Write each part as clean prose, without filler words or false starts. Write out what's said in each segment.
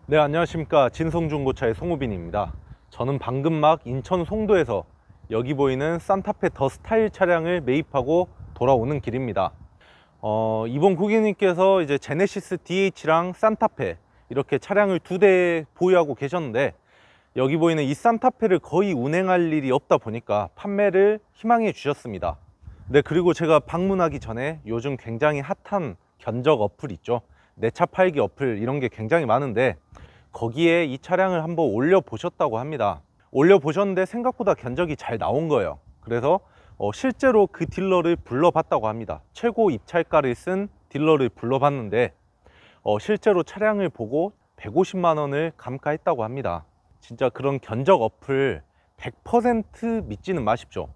네, 안녕하십니까. 진성중고차의 송우빈입니다. 저는 방금 막 인천 송도에서 여기 보이는 산타페 더 스타일 차량을 매입하고 돌아오는 길입니다. 이번 고객님께서 이제 제네시스 DH랑 산타페 이렇게 차량을 두 대 보유하고 계셨는데, 여기 보이는 이 산타페를 거의 운행할 일이 없다 보니까 판매를 희망해 주셨습니다. 네, 그리고 제가 방문하기 전에 요즘 굉장히 핫한 견적 어플 있죠. 내 차 팔기 어플, 이런 게 굉장히 많은데 거기에 이 차량을 한번 올려 보셨다고 합니다. 올려 보셨는데 생각보다 견적이 잘 나온 거예요. 그래서 실제로 그 딜러를 불러봤다고 합니다. 최고 입찰가를 쓴 딜러를 불러봤는데 실제로 차량을 보고 150만 원을 감가했다고 합니다. 진짜 그런 견적 어플 100% 믿지는 마십시오.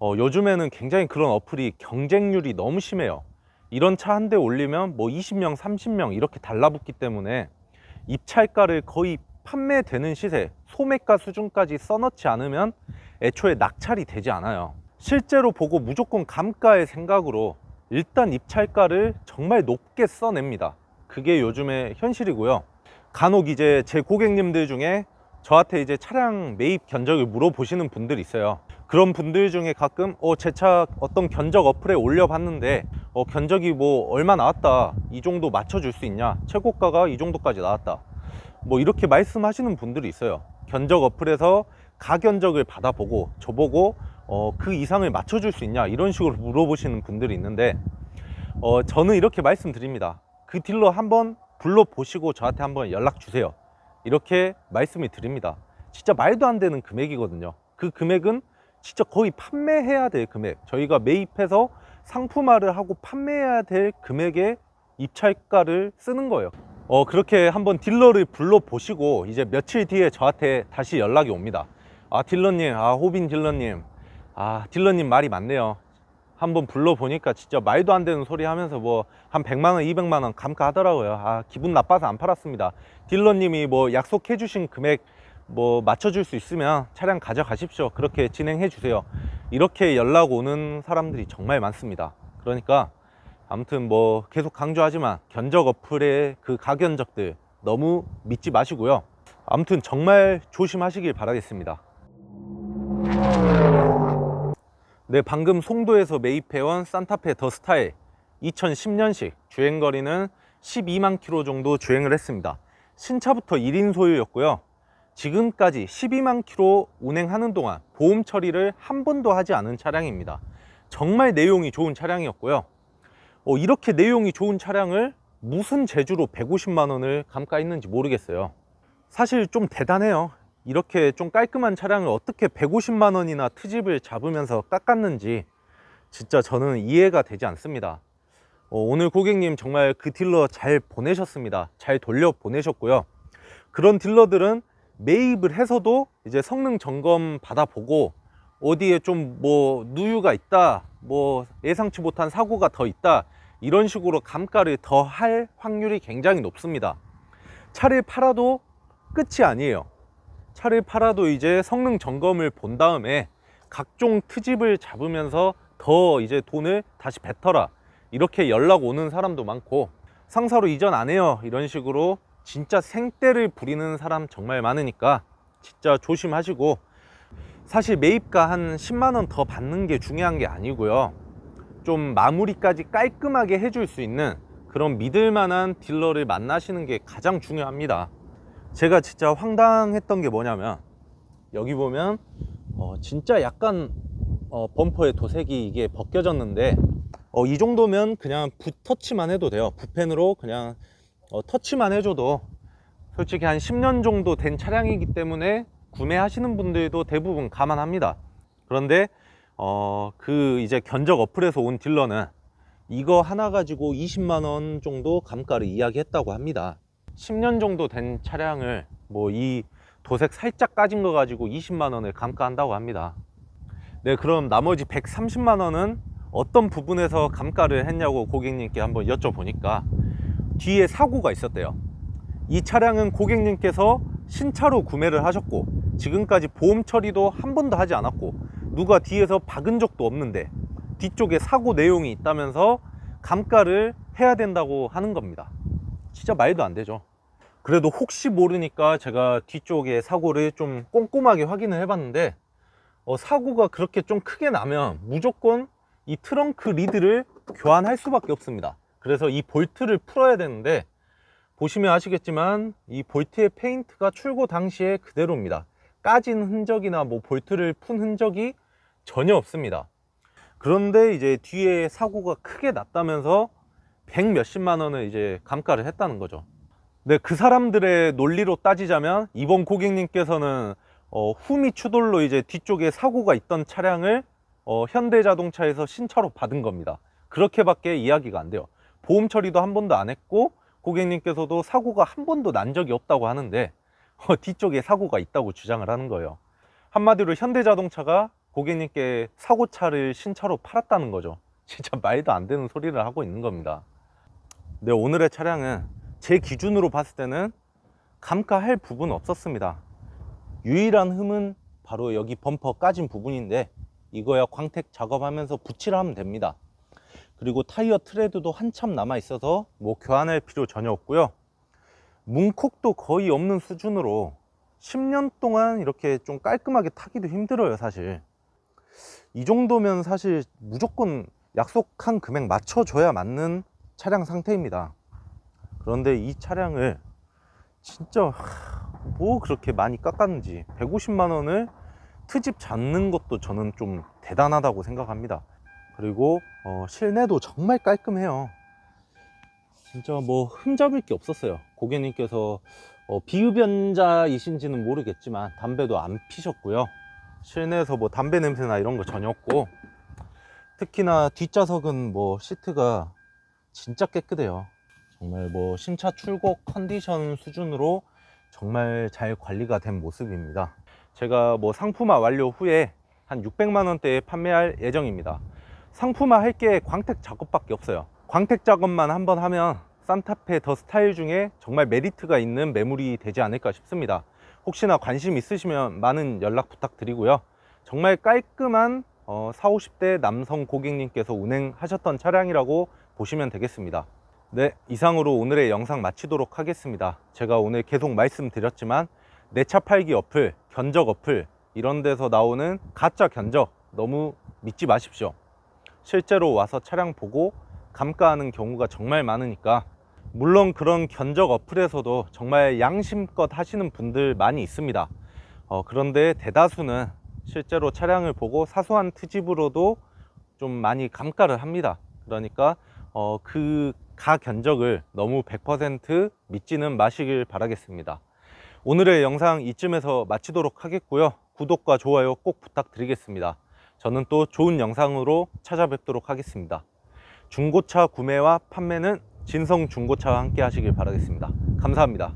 요즘에는 굉장히 그런 어플이 경쟁률이 너무 심해요. 이런 차 한 대 올리면 뭐 20명 30명 이렇게 달라붙기 때문에 입찰가를 거의 판매되는 시세, 소매가 수준까지 써놓지 않으면 애초에 낙찰이 되지 않아요. 실제로 보고 무조건 감가의 생각으로 일단 입찰가를 정말 높게 써냅니다. 그게 요즘의 현실이고요. 간혹 이제 제 고객님들 중에 저한테 이제 차량 매입 견적을 물어보시는 분들이 있어요. 그런 분들 중에 가끔 제 차 어떤 견적 어플에 올려봤는데 견적이 뭐 얼마 나왔다, 이 정도 맞춰줄 수 있냐, 최고가가 이 정도까지 나왔다, 뭐 이렇게 말씀하시는 분들이 있어요. 견적 어플에서 가견적을 받아보고 저보고 그 이상을 맞춰줄 수 있냐, 이런 식으로 물어보시는 분들이 있는데 저는 이렇게 말씀드립니다. 그 딜러 한번 불러보시고 저한테 한번 연락 주세요, 이렇게 말씀을 드립니다. 진짜 말도 안 되는 금액이거든요. 그 금액은 진짜 거의 판매해야 될 금액, 저희가 매입해서 상품화를 하고 판매해야 될 금액의 입찰가를 쓰는 거예요. 그렇게 한번 딜러를 불러보시고 이제 며칠 뒤에 저한테 다시 연락이 옵니다. 딜러님, 호빈 딜러님, 딜러님 말이 맞네요. 한번 불러보니까 진짜 말도 안 되는 소리 하면서 뭐 한 100만 원 200만 원 감가하더라고요. 기분 나빠서 안 팔았습니다. 딜러님이 뭐 약속해 주신 금액 뭐 맞춰줄 수 있으면 차량 가져가십시오, 그렇게 진행해 주세요, 이렇게 연락 오는 사람들이 정말 많습니다. 그러니까 아무튼 뭐 계속 강조하지만 견적 어플의 그 가견적들 너무 믿지 마시고요. 아무튼 정말 조심하시길 바라겠습니다. 네, 방금 송도에서 매입해온 산타페 더 스타일 2010년식, 주행거리는 12만 킬로 정도 주행을 했습니다. 신차부터 1인 소유였고요. 지금까지 12만 킬로 운행하는 동안 보험 처리를 한 번도 하지 않은 차량입니다. 정말 내용이 좋은 차량이었고요. 이렇게 내용이 좋은 차량을 무슨 재주로 150만 원을 감가했는지 모르겠어요. 사실 좀 대단해요. 이렇게 좀 깔끔한 차량을 어떻게 150만 원이나 트집을 잡으면서 깎았는지 진짜 저는 이해가 되지 않습니다. 오늘 고객님 정말 그 딜러 잘 보내셨습니다. 잘 돌려 보내셨고요. 그런 딜러들은 매입을 해서도 이제 성능 점검 받아보고 어디에 좀 뭐 누유가 있다, 뭐 예상치 못한 사고가 더 있다, 이런 식으로 감가를 더 할 확률이 굉장히 높습니다. 차를 팔아도 끝이 아니에요. 차를 팔아도 이제 성능 점검을 본 다음에 각종 트집을 잡으면서 더 이제 돈을 다시 뱉어라, 이렇게 연락 오는 사람도 많고, 상사로 이전 안 해요, 이런 식으로 진짜 생떼를 부리는 사람 정말 많으니까 진짜 조심하시고, 사실 매입가 한 10만 원 더 받는 게 중요한 게 아니고요. 좀 마무리까지 깔끔하게 해줄 수 있는 그런 믿을 만한 딜러를 만나시는 게 가장 중요합니다. 제가 진짜 황당했던 게 뭐냐면, 여기 보면 진짜 약간 범퍼의 도색이 이게 벗겨졌는데 이 정도면 그냥 붓터치만 해도 돼요. 붓펜으로 그냥 터치만 해줘도 솔직히 한 10년 정도 된 차량이기 때문에 구매하시는 분들도 대부분 감안합니다. 그런데 그 이제 견적 어플에서 온 딜러는 이거 하나 가지고 20만 원 정도 감가를 이야기했다고 합니다. 10년 정도 된 차량을 뭐 이 도색 살짝 까진 거 가지고 20만 원을 감가한다고 합니다. 네, 그럼 나머지 130만 원은 어떤 부분에서 감가를 했냐고 고객님께 한번 여쭤보니까 뒤에 사고가 있었대요. 이 차량은 고객님께서 신차로 구매를 하셨고 지금까지 보험 처리도 한 번도 하지 않았고 누가 뒤에서 박은 적도 없는데 뒤쪽에 사고 내용이 있다면서 감가를 해야 된다고 하는 겁니다. 진짜 말도 안 되죠. 그래도 혹시 모르니까 제가 뒤쪽에 사고를 좀 꼼꼼하게 확인을 해봤는데 사고가 그렇게 좀 크게 나면 무조건 이 트렁크 리드를 교환할 수밖에 없습니다. 그래서 이 볼트를 풀어야 되는데, 보시면 아시겠지만 이 볼트의 페인트가 출고 당시에 그대로입니다. 까진 흔적이나 뭐 볼트를 푼 흔적이 전혀 없습니다. 그런데 이제 뒤에 사고가 크게 났다면서 100 몇십만 원을 이제 감가를 했다는 거죠. 근데 그 사람들의 논리로 따지자면 이번 고객님께서는 후미 추돌로 이제 뒤쪽에 사고가 있던 차량을 현대자동차에서 신차로 받은 겁니다. 그렇게밖에 이야기가 안 돼요. 보험 처리도 한 번도 안 했고 고객님께서도 사고가 한 번도 난 적이 없다고 하는데 뒤쪽에 사고가 있다고 주장을 하는 거예요. 한마디로 현대자동차가 고객님께 사고차를 신차로 팔았다는 거죠. 진짜 말도 안 되는 소리를 하고 있는 겁니다. 네, 오늘의 차량은 제 기준으로 봤을 때는 감가할 부분은 없었습니다. 유일한 흠은 바로 여기 범퍼 까진 부분인데 이거야 광택 작업하면서 붙이려 하면 됩니다. 그리고 타이어 트레드도 한참 남아 있어서 뭐 교환할 필요 전혀 없고요. 문콕도 거의 없는 수준으로 10년 동안 이렇게 좀 깔끔하게 타기도 힘들어요. 사실 이 정도면 사실 무조건 약속한 금액 맞춰줘야 맞는 차량 상태입니다. 그런데 이 차량을 진짜 뭐 그렇게 많이 깎았는지 150만 원을 트집 잡는 것도 저는 좀 대단하다고 생각합니다. 그리고 실내도 정말 깔끔해요. 진짜 뭐 흠잡을 게 없었어요. 고객님께서 비흡연자이신지는 모르겠지만 담배도 안 피셨고요. 실내에서 뭐 담배 냄새나 이런 거 전혀 없고, 특히나 뒷좌석은 뭐 시트가 진짜 깨끗해요. 정말 뭐 신차 출고 컨디션 수준으로 정말 잘 관리가 된 모습입니다. 제가 뭐 상품화 완료 후에 한 600만 원대에 판매할 예정입니다. 상품화 할 게 광택 작업밖에 없어요. 광택 작업만 한번 하면 산타페 더 스타일 중에 정말 메리트가 있는 매물이 되지 않을까 싶습니다. 혹시나 관심 있으시면 많은 연락 부탁드리고요. 정말 깔끔한 40, 50대 남성 고객님께서 운행하셨던 차량이라고 보시면 되겠습니다. 네, 이상으로 오늘의 영상 마치도록 하겠습니다. 제가 오늘 계속 말씀드렸지만 내 차 팔기 어플, 견적 어플 이런 데서 나오는 가짜 견적 너무 믿지 마십시오. 실제로 와서 차량 보고 감가하는 경우가 정말 많으니까, 물론 그런 견적 어플에서도 정말 양심껏 하시는 분들 많이 있습니다. 그런데 대다수는 실제로 차량을 보고 사소한 트집으로도 좀 많이 감가를 합니다. 그러니까 그 가견적을 너무 100% 믿지는 마시길 바라겠습니다. 오늘의 영상 이쯤에서 마치도록 하겠고요. 구독과 좋아요 꼭 부탁드리겠습니다. 저는 또 좋은 영상으로 찾아뵙도록 하겠습니다. 중고차 구매와 판매는 진성중고차와 함께 하시길 바라겠습니다. 감사합니다.